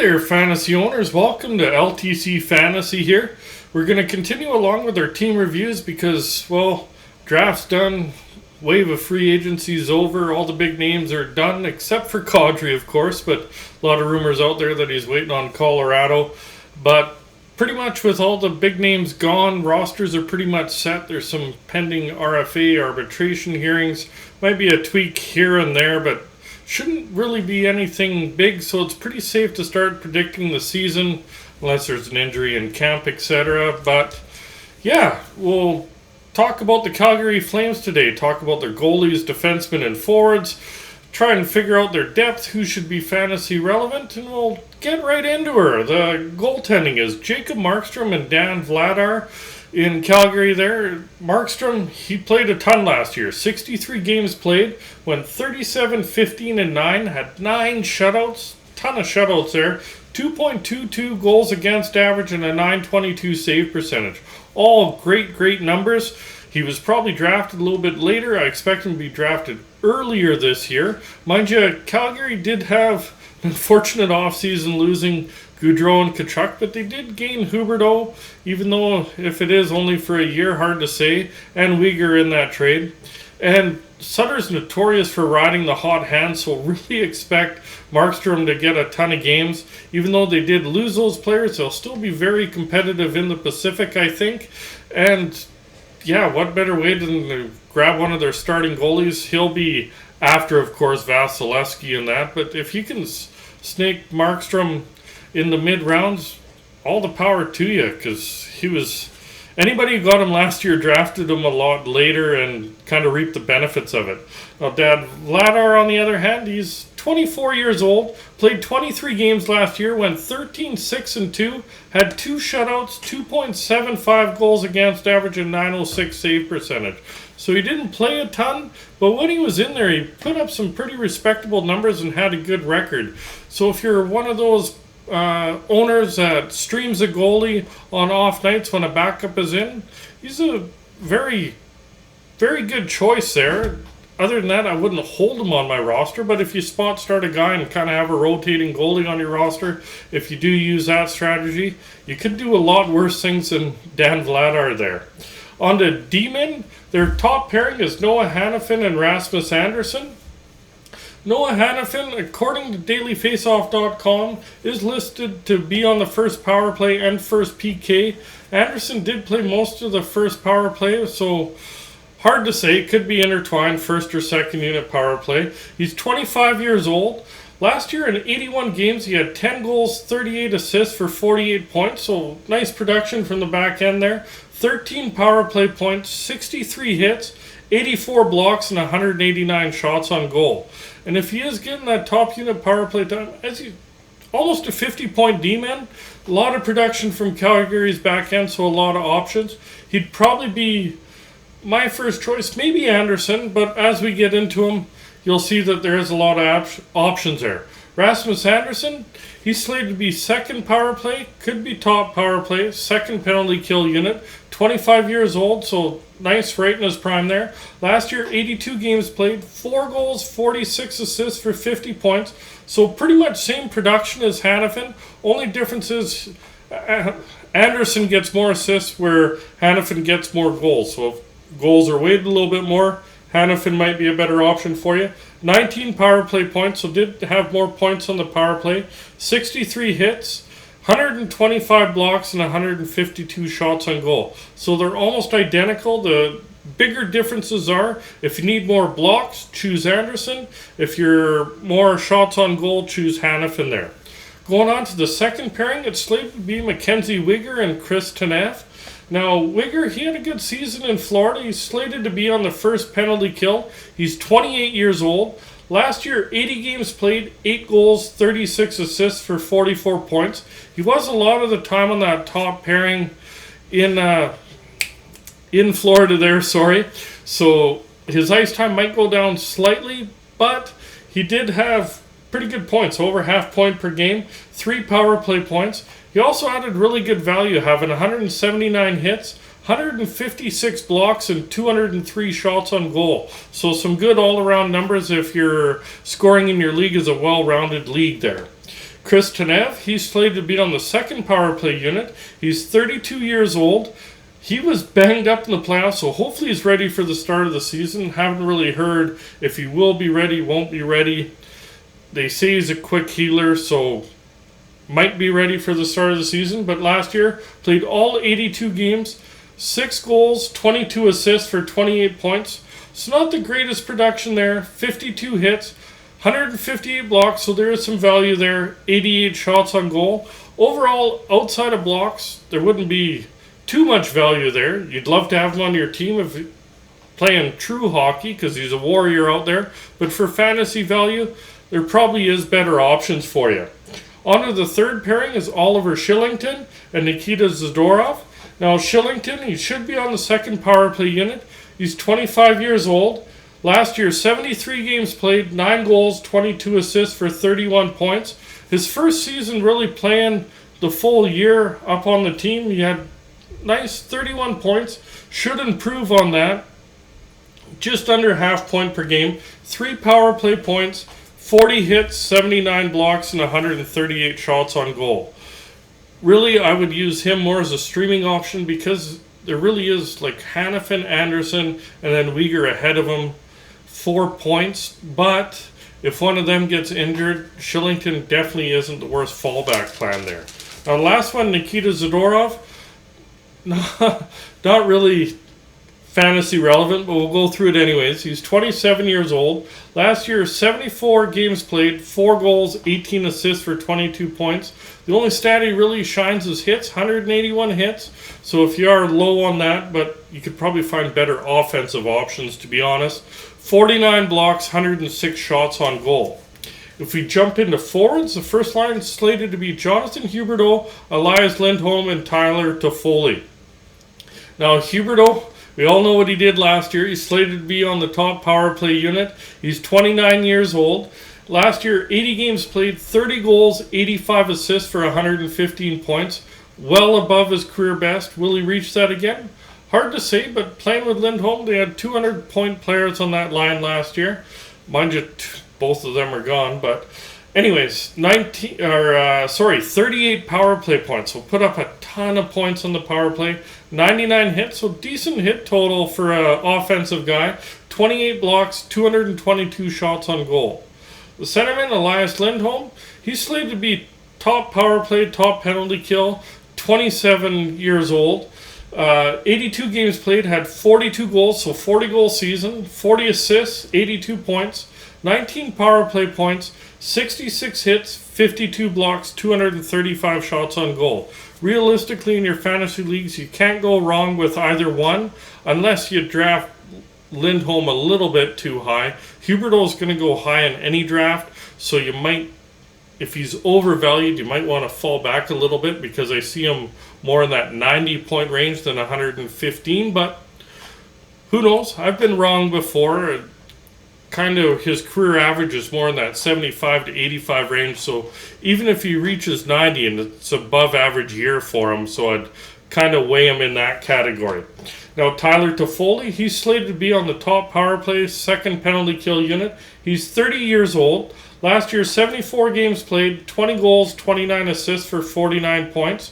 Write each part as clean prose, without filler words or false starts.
there, fantasy owners. Welcome to LTC Fantasy here. We're going to continue along with our team reviews because, well, draft's done, wave of free agency's over, all the big names are done, except for Calgary, of course, but a lot of rumors out there that he's waiting on Colorado. But pretty much with all the big names gone, rosters are pretty much set. There's some pending RFA arbitration hearings. Might be a tweak here and there, but shouldn't really be anything big, so it's pretty safe to start predicting the season, unless there's an injury in camp, etc. But yeah, we'll talk about the Calgary Flames today, talk about their goalies, defensemen, and forwards, try and figure out their depth, who should be fantasy relevant, and we'll get right into her. The goaltending is Jacob Markstrom and Dan Vladar in Calgary there. Markstrom, he played a ton last year. 63 games played, went 37, 15, and 9, had 9 shutouts, ton of shutouts there, 2.22 goals against average, and a 922 save percentage. All great numbers. He was probably drafted a little bit later. I expect him to be drafted earlier this year. Mind you, Calgary did have an unfortunate offseason losing Gaudreau and Tkachuk, but they did gain Huberdeau, even though if it is only for a year, hard to say, and Uyghur in that trade. And Sutter's notorious for riding the hot hand, so really expect Markstrom to get a ton of games. Even though they did lose those players, they'll still be very competitive in the Pacific, I think. And yeah, what better way than to grab one of their starting goalies? He'll be after, of course, Vasilevsky and that, but if you can snake Markstrom in the mid-rounds, all the power to you, because he was... Anybody who got him last year drafted him a lot later and kind of reaped the benefits of it. Now, Dan Vladar, on the other hand, he's 24 years old, played 23 games last year, went 13, 6, and 2, had 2 shutouts, 2.75 goals against average, and 906 save percentage. So he didn't play a ton, but when he was in there, he put up some pretty respectable numbers and had a good record. So if you're one of those owners that streams a goalie on off nights when a backup is in, he's a very good choice there. Other than that, I wouldn't hold him on my roster, but if you spot start a guy and kind of have a rotating goalie on your roster, if you do use that strategy, you could do a lot worse things than Dan Vladar there. On to D-men, their top pairing is Noah Hanifin and Rasmus Andersson. Noah Hanifin, according to dailyfaceoff.com, is listed to be on the first power play and first PK. Anderson did play most of the first power play, so hard to say. Could be intertwined, first or second unit power play. He's 25 years old. Last year in 81 games, he had 10 goals, 38 assists for 48 points, so nice production from the back end there. 13 power play points, 63 hits, 84 blocks, and 189 shots on goal. And if he is getting that top unit power play time, as he almost a 50-point D-man, a lot of production from Calgary's back end, so a lot of options. He'd probably be my first choice, maybe Anderson, but as we get into him, you'll see that there is a lot of options there. Rasmus Andersson, he's slated to be second power play, could be top power play, second penalty kill unit, 25 years old, so nice right in his prime there. Last year, 82 games played, 4 goals, 46 assists for 50 points, so pretty much same production as Hanifin. Only difference is Anderson gets more assists where Hanifin gets more goals, so if goals are weighted a little bit more, Hanifin might be a better option for you. 19 power play points, so did have more points on the power play. 63 hits, 125 blocks, and 152 shots on goal. So they're almost identical. The bigger differences are, if you need more blocks, choose Anderson. If you're more shots on goal, choose Hanifin there. Going on to the second pairing, it's slated to be Mackenzie Weegar and Chris Tanev. Now, Uyghur, he had a good season in Florida. He's slated to be on the first penalty kill. He's 28 years old. Last year, 80 games played, 8 goals, 36 assists for 44 points. He was a lot of the time on that top pairing in Florida there, So his ice time might go down slightly, but he did have pretty good points, over half point per game, 3 power play points. He also added really good value, having 179 hits, 156 blocks, and 203 shots on goal. So some good all-around numbers if you're scoring in your league as a well-rounded league there. Chris Tanev, he's slated to be on the second power play unit. He's 32 years old. He was banged up in the playoffs, so hopefully he's ready for the start of the season. Haven't really heard if he will be ready, won't be ready. They say he's a quick healer, so might be ready for the start of the season. But last year, played all 82 games, 6 goals, 22 assists for 28 points. So not the greatest production there. 52 hits, 158 blocks, so there is some value there. 88 shots on goal. Overall, outside of blocks, there wouldn't be too much value there. You'd love to have him on your team if you're playing true hockey because he's a warrior out there. But for fantasy value, there probably is better options for you. On to the third pairing is Oliver Shillington and Nikita Zadorov. Now Shillington, he should be on the second power play unit. He's 25 years old. Last year, 73 games played, 9 goals, 22 assists for 31 points. His first season really playing the full year up on the team. He had nice 31 points. Should improve on that. Just under half point per game. 3 power play points, 40 hits, 79 blocks, and 138 shots on goal. Really, I would use him more as a streaming option because there really is like Hannafin, Anderson, and then Uyghur ahead of him. 4 points, but if one of them gets injured, Shillington definitely isn't the worst fallback plan there. Now, last one, Nikita Zadorov. Not really fantasy relevant, but we'll go through it anyways. He's 27 years old. Last year, 74 games played, 4 goals, 18 assists for 22 points. The only stat he really shines is hits, 181 hits. So if you are low on that, but you could probably find better offensive options, to be honest. 49 blocks, 106 shots on goal. If we jump into forwards, the first line is slated to be Jonathan Huberdeau, Elias Lindholm, and Tyler Toffoli. Now, Huberdeau, we all know what he did last year. He's slated to be on the top power play unit. He's 29 years old. Last year, 80 games played, 30 goals, 85 assists for 115 points. Well above his career best. Will he reach that again? Hard to say, but playing with Lindholm, they had 200-point players on that line last year. Mind you, both of them are gone, but anyways, 38 power play points. So put up a ton of points on the power play. 99 hits, so decent hit total for an offensive guy. 28 blocks, 222 shots on goal. The centerman, Elias Lindholm, he's slated to be top power play, top penalty kill, 27 years old. 82 games played, had 42 goals, so 40 goal season, 40 assists, 82 points, 19 power play points, 66 hits, 52 blocks, 235 shots on goal. Realistically, in your fantasy leagues, you can't go wrong with either one unless you draft Lindholm a little bit too high. Huberdeau is going to go high in any draft, so you might, if he's overvalued, you might want to fall back a little bit because I see him more in that 90-point range than 115, but who knows? I've been wrong before. Kind of his career average is more in that 75 to 85 range, so even if he reaches 90, and it's above average year for him, so I'd kind of weigh him in that category. Now, Tyler Toffoli, he's slated to be on the top power play, second penalty kill unit. He's 30 years old. Last year, 74 games played, 20 goals, 29 assists for 49 points.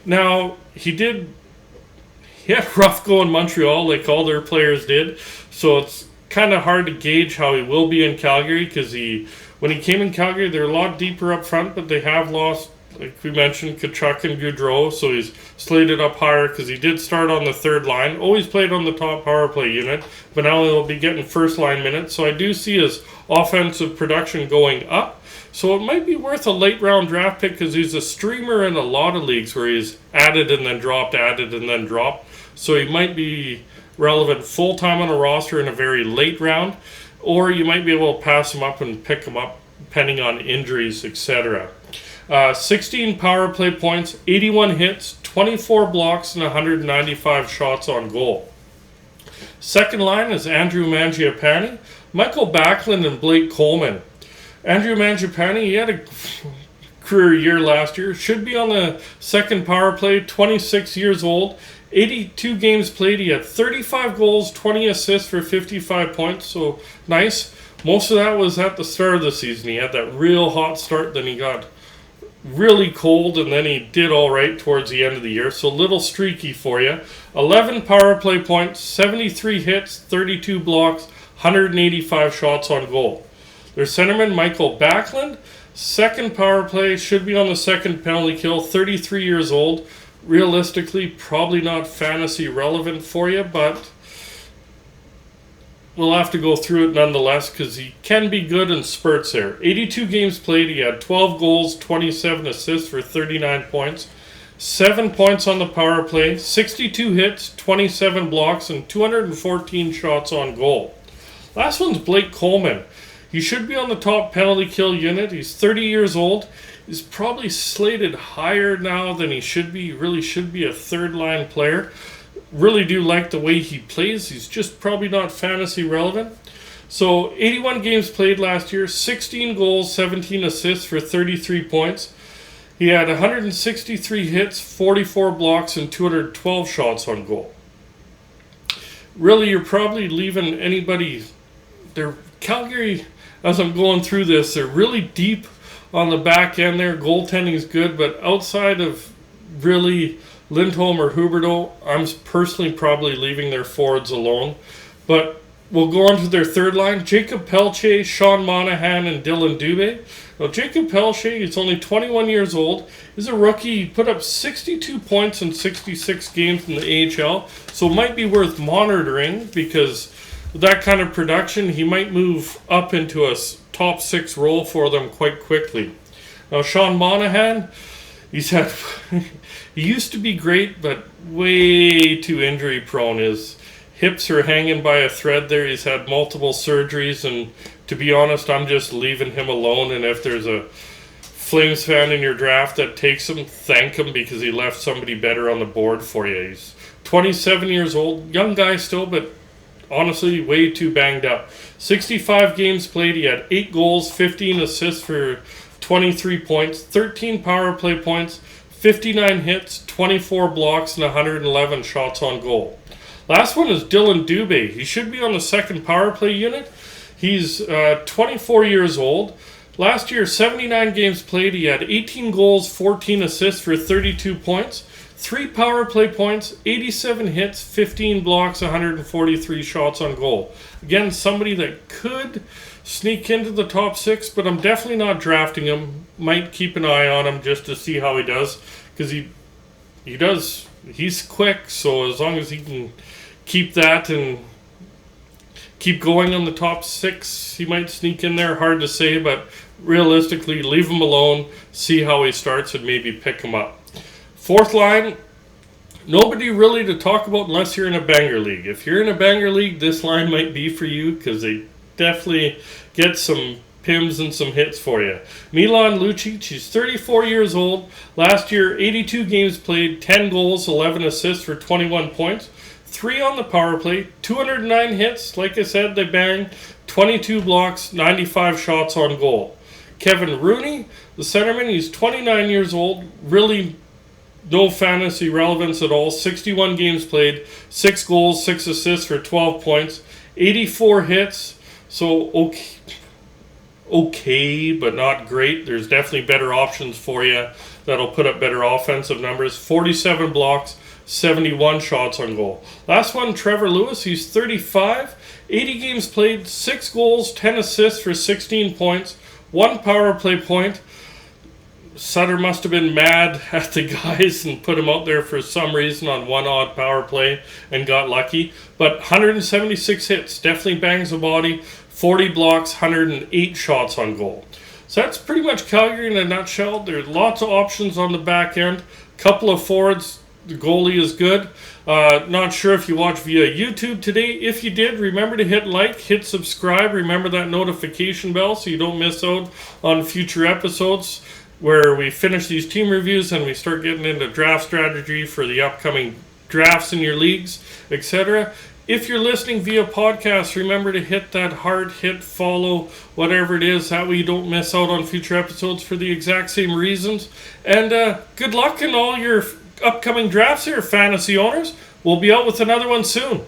Now, he had rough go in Montreal like all their players did, so it's kind of hard to gauge how he will be in Calgary because when he came in Calgary, they're a lot deeper up front, but they have lost, like we mentioned, Tkachuk and Gaudreau, so he's slated up higher because he did start on the third line, always played on the top power play unit, but now he'll be getting first line minutes, so I do see his offensive production going up. So it might be worth a late round draft pick because he's a streamer in a lot of leagues where he's added and then dropped, added and then dropped. So he might be relevant full-time on a roster in a very late round, or you might be able to pass him up and pick him up depending on injuries, etc. 16 power play points, 81 hits, 24 blocks, and 195 shots on goal. Second line is Andrew Mangiapane, Michael Backlund, and Blake Coleman. Andrew Mangiapane, he had a career year last year. Should be on the second power play, 26 years old. 82 games played. He had 35 goals, 20 assists for 55 points. So nice. Most of that was at the start of the season. He had that real hot start. Then he got really cold, and then he did all right towards the end of the year. So a little streaky for you. 11 power play points, 73 hits, 32 blocks, 185 shots on goal. Their centerman, Michael Backlund, second power play, should be on the second penalty kill, 33 years old. Realistically, probably not fantasy relevant for you, but we'll have to go through it nonetheless because he can be good in spurts there. 82 games played, he had 12 goals, 27 assists for 39 points. 7 points on the power play, 62 hits, 27 blocks, and 214 shots on goal. Last one's Blake Coleman. He should be on the top penalty kill unit. He's 30 years old. He's probably slated higher now than he should be. He really should be a third-line player. Really do like the way he plays. He's just probably not fantasy relevant. So 81 games played last year, 16 goals, 17 assists for 33 points. He had 163 hits, 44 blocks, and 212 shots on goal. Really, you're probably leaving anybody... Calgary, as I'm going through this, they're really deep on the back end there. Goaltending is good, but outside of really Lindholm or Huberdeau, I'm personally probably leaving their forwards alone. But we'll go on to their third line. Jacob Pelche, Sean Monahan, and Dylan Dubé. Now, Jacob Pelche, he's only 21 years old. He's a rookie. He put up 62 points in 66 games in the AHL. So it might be worth monitoring because with that kind of production, he might move up into a top 6 role for them quite quickly. Now, Sean Monahan, he used to be great, but way too injury prone. His hips are hanging by a thread there. He's had multiple surgeries, and to be honest, I'm just leaving him alone. And if there's a Flames fan in your draft that takes him, thank him because he left somebody better on the board for you. He's 27 years old, young guy still, but honestly, way too banged up. 65 games played. He had 8 goals, 15 assists for 23 points, 13 power play points, 59 hits, 24 blocks, and 111 shots on goal. Last one is Dylan Dubé. He should be on the second power play unit. He's 24 years old. Last year, 79 games played. He had 18 goals, 14 assists for 32 points. 3 power play points, 87 hits, 15 blocks, 143 shots on goal. Again, somebody that could sneak into the top 6, but I'm definitely not drafting him. Might keep an eye on him just to see how he does, because he's quick, so as long as he can keep that and keep going on the top 6, he might sneak in there. Hard to say, but realistically, leave him alone, see how he starts, and maybe pick him up. Fourth line, nobody really to talk about unless you're in a banger league. If you're in a banger league, this line might be for you because they definitely get some pims and some hits for you. Milan Lucic, he's 34 years old. Last year, 82 games played, 10 goals, 11 assists for 21 points. 3 on the power play, 209 hits. Like I said, they bang. 22 blocks, 95 shots on goal. Kevin Rooney, the centerman, he's 29 years old. Really no fantasy relevance at all. 61 games played, 6 goals, 6 assists for 12 points, 84 hits. So okay, but not great. There's definitely better options for you that'll put up better offensive numbers. 47 blocks, 71 shots on goal. Last one, Trevor Lewis. He's 35, 80 games played, 6 goals, 10 assists for 16 points, 1 power play point. Sutter must have been mad at the guys and put him out there for some reason on 1 odd power play and got lucky. But 176 hits, definitely bangs the body, 40 blocks, 108 shots on goal. So that's pretty much Calgary in a nutshell. There's lots of options on the back end. Couple of forwards. The goalie is good. Not sure if you watched via YouTube today. If you did, remember to hit like, hit subscribe. Remember that notification bell so you don't miss out on future episodes where we finish these team reviews and we start getting into draft strategy for the upcoming drafts in your leagues, etc. If you're listening via podcast, remember to hit that heart, hit follow, whatever it is. That way you don't miss out on future episodes for the exact same reasons. And good luck in all your upcoming drafts here, fantasy owners. We'll be out with another one soon.